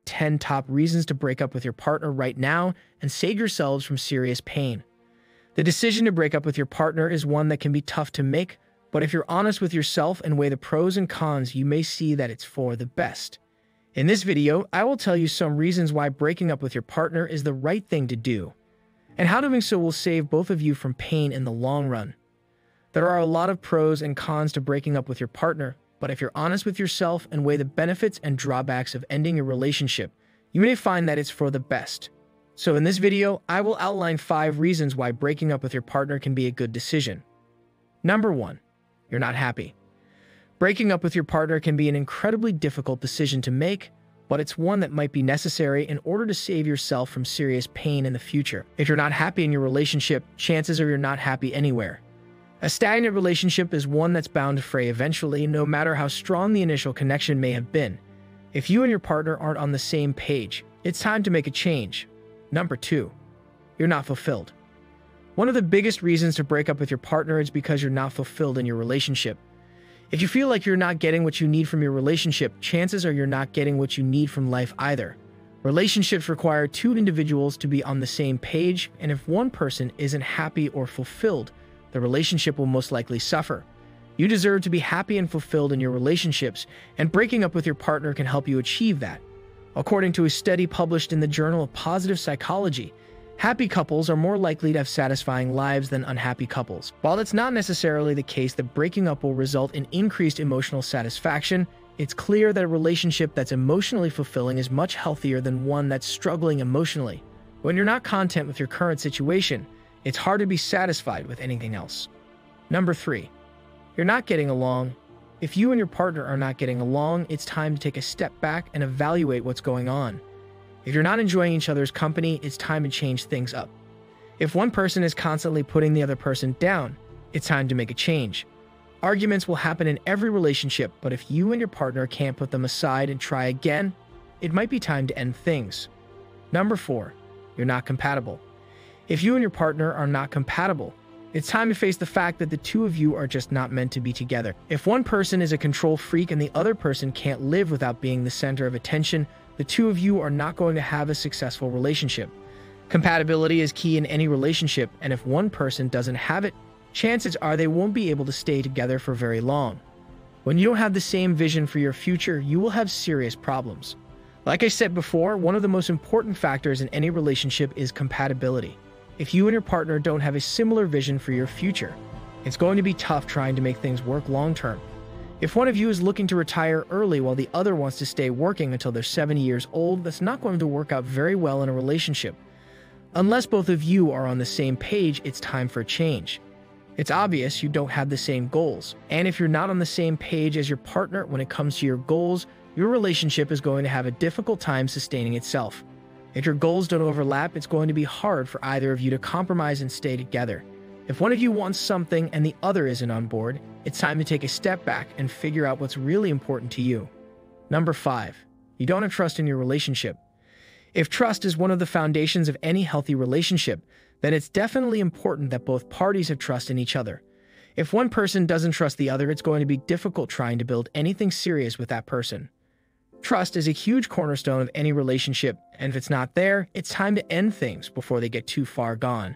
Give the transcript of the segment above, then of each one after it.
10 top reasons to break up with your partner right now and save yourselves from serious pain. The decision to break up with your partner is one that can be tough to make, but if you're honest with yourself and weigh the pros and cons, you may see that it's for the best. In this video, I will tell you some reasons why breaking up with your partner is the right thing to do, and how doing so will save both of you from pain in the long run. There are a lot of pros and cons to breaking up with your partner, but if you're honest with yourself and weigh the benefits and drawbacks of ending your relationship, you may find that it's for the best. So in this video, I will outline 5 reasons why breaking up with your partner can be a good decision. Number 1. You're not happy. Breaking up with your partner can be an incredibly difficult decision to make, but it's one that might be necessary in order to save yourself from serious pain in the future. If you're not happy in your relationship, chances are you're not happy anywhere. A stagnant relationship is one that's bound to fray eventually, no matter how strong the initial connection may have been. If you and your partner aren't on the same page, it's time to make a change. Number 2. You're not fulfilled. One of the biggest reasons to break up with your partner is because you're not fulfilled in your relationship. If you feel like you're not getting what you need from your relationship, chances are you're not getting what you need from life either. Relationships require 2 individuals to be on the same page, and if one person isn't happy or fulfilled, the relationship will most likely suffer. You deserve to be happy and fulfilled in your relationships, and breaking up with your partner can help you achieve that. According to a study published in the Journal of Positive Psychology, happy couples are more likely to have satisfying lives than unhappy couples. While it's not necessarily the case that breaking up will result in increased emotional satisfaction, it's clear that a relationship that's emotionally fulfilling is much healthier than one that's struggling emotionally. When you're not content with your current situation, it's hard to be satisfied with anything else. Number 3. You're not getting along. If you and your partner are not getting along, it's time to take a step back and evaluate what's going on. If you're not enjoying each other's company, it's time to change things up. If one person is constantly putting the other person down, it's time to make a change. Arguments will happen in every relationship, but if you and your partner can't put them aside and try again, it might be time to end things. Number 4. You're not compatible. If you and your partner are not compatible, it's time to face the fact that the 2 of you are just not meant to be together. If one person is a control freak and the other person can't live without being the center of attention, the 2 of you are not going to have a successful relationship. Compatibility is key in any relationship, and if one person doesn't have it, chances are they won't be able to stay together for very long. When you don't have the same vision for your future, you will have serious problems. Like I said before, one of the most important factors in any relationship is compatibility. If you and your partner don't have a similar vision for your future, it's going to be tough trying to make things work long-term. If one of you is looking to retire early while the other wants to stay working until they're 70 years old, that's not going to work out very well in a relationship. Unless both of you are on the same page, it's time for a change. It's obvious you don't have the same goals, and if you're not on the same page as your partner when it comes to your goals, your relationship is going to have a difficult time sustaining itself. If your goals don't overlap, it's going to be hard for either of you to compromise and stay together. If one of you wants something and the other isn't on board, it's time to take a step back and figure out what's really important to you. Number 5. You don't have trust in your relationship. If trust is one of the foundations of any healthy relationship, then it's definitely important that both parties have trust in each other. If one person doesn't trust the other, it's going to be difficult trying to build anything serious with that person. Trust is a huge cornerstone of any relationship, and if it's not there, it's time to end things before they get too far gone.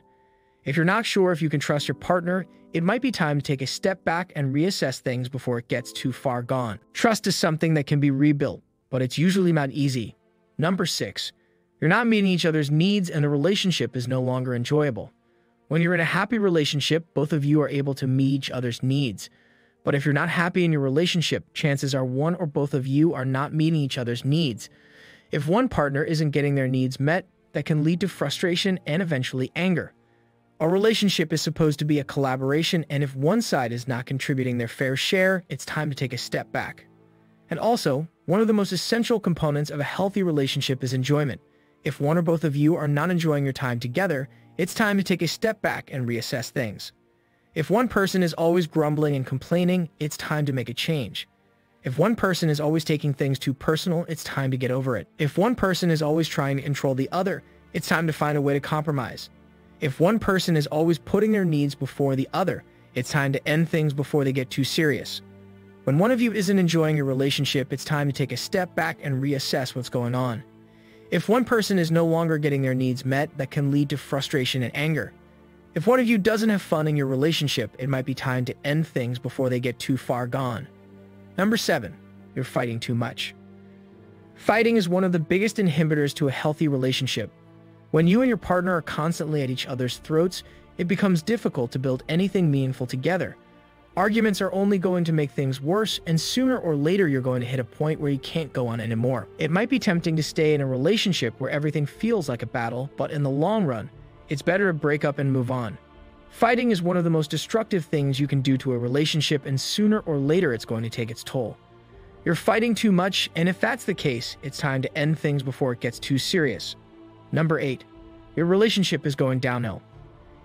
If you're not sure if you can trust your partner, it might be time to take a step back and reassess things before it gets too far gone. Trust is something that can be rebuilt, but it's usually not easy. Number 6. You're not meeting each other's needs and the relationship is no longer enjoyable. When you're in a happy relationship, both of you are able to meet each other's needs. But if you're not happy in your relationship, chances are one or both of you are not meeting each other's needs. If one partner isn't getting their needs met, that can lead to frustration and eventually anger. A relationship is supposed to be a collaboration, and if one side is not contributing their fair share, it's time to take a step back. And also, one of the most essential components of a healthy relationship is enjoyment. If one or both of you are not enjoying your time together, it's time to take a step back and reassess things. If one person is always grumbling and complaining, it's time to make a change. If one person is always taking things too personal, it's time to get over it. If one person is always trying to control the other, it's time to find a way to compromise. If one person is always putting their needs before the other, it's time to end things before they get too serious. When one of you isn't enjoying your relationship, it's time to take a step back and reassess what's going on. If one person is no longer getting their needs met, that can lead to frustration and anger. If one of you doesn't have fun in your relationship, it might be time to end things before they get too far gone. Number 7, you're fighting too much. Fighting is one of the biggest inhibitors to a healthy relationship. When you and your partner are constantly at each other's throats, it becomes difficult to build anything meaningful together. Arguments are only going to make things worse, and sooner or later you're going to hit a point where you can't go on anymore. It might be tempting to stay in a relationship where everything feels like a battle, but in the long run, it's better to break up and move on. Fighting is one of the most destructive things you can do to a relationship, and sooner or later it's going to take its toll. You're fighting too much, and if that's the case, it's time to end things before it gets too serious. Number 8, your relationship is going downhill.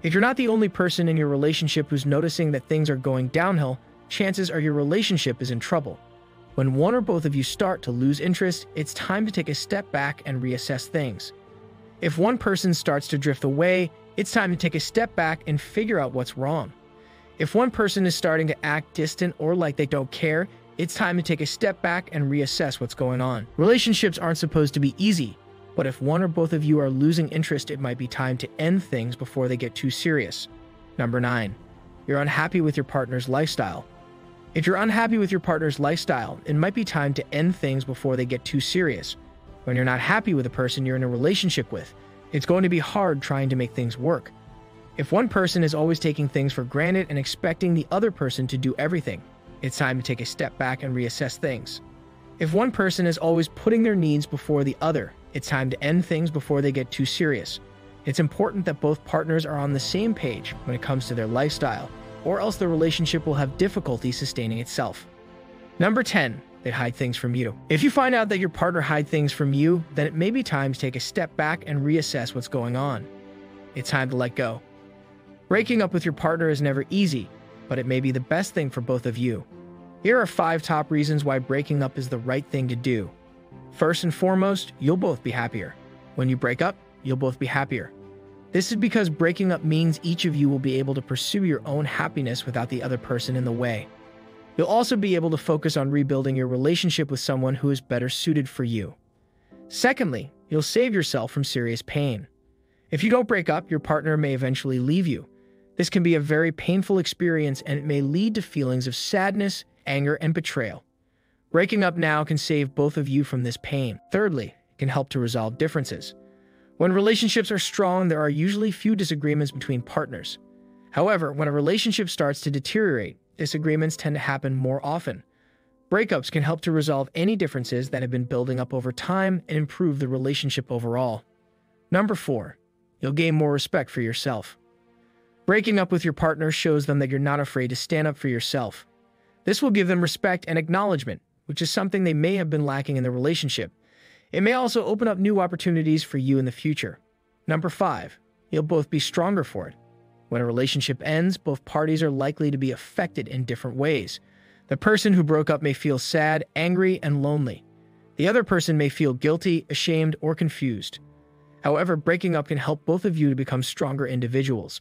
If you're not the only person in your relationship who's noticing that things are going downhill, chances are your relationship is in trouble. When one or both of you start to lose interest, it's time to take a step back and reassess things. If one person starts to drift away, it's time to take a step back and figure out what's wrong. If one person is starting to act distant or like they don't care, it's time to take a step back and reassess what's going on. Relationships aren't supposed to be easy, but if one or both of you are losing interest, it might be time to end things before they get too serious. Number 9, you're unhappy with your partner's lifestyle. If you're unhappy with your partner's lifestyle, it might be time to end things before they get too serious. When you're not happy with a person you're in a relationship with, it's going to be hard trying to make things work. If one person is always taking things for granted and expecting the other person to do everything, it's time to take a step back and reassess things. If one person is always putting their needs before the other, it's time to end things before they get too serious. It's important that both partners are on the same page when it comes to their lifestyle, or else the relationship will have difficulty sustaining itself. Number 10, they hide things from you. If you find out that your partner hides things from you, then it may be time to take a step back and reassess what's going on. It's time to let go. Breaking up with your partner is never easy, but it may be the best thing for both of you. Here are 5 top reasons why breaking up is the right thing to do. First and foremost, you'll both be happier. When you break up, you'll both be happier. This is because breaking up means each of you will be able to pursue your own happiness without the other person in the way. You'll also be able to focus on rebuilding your relationship with someone who is better suited for you. Secondly, you'll save yourself from serious pain. If you don't break up, your partner may eventually leave you. This can be a very painful experience, and it may lead to feelings of sadness, anger, and betrayal. Breaking up now can save both of you from this pain. Thirdly, it can help to resolve differences. When relationships are strong, there are usually few disagreements between partners. However, when a relationship starts to deteriorate, disagreements tend to happen more often. Breakups can help to resolve any differences that have been building up over time and improve the relationship overall. Number 4, you'll gain more respect for yourself. Breaking up with your partner shows them that you're not afraid to stand up for yourself. This will give them respect and acknowledgement, which is something they may have been lacking in the relationship. It may also open up new opportunities for you in the future. Number 5, you'll both be stronger for it. When a relationship ends, both parties are likely to be affected in different ways. The person who broke up may feel sad, angry, and lonely. The other person may feel guilty, ashamed, or confused. However, breaking up can help both of you to become stronger individuals.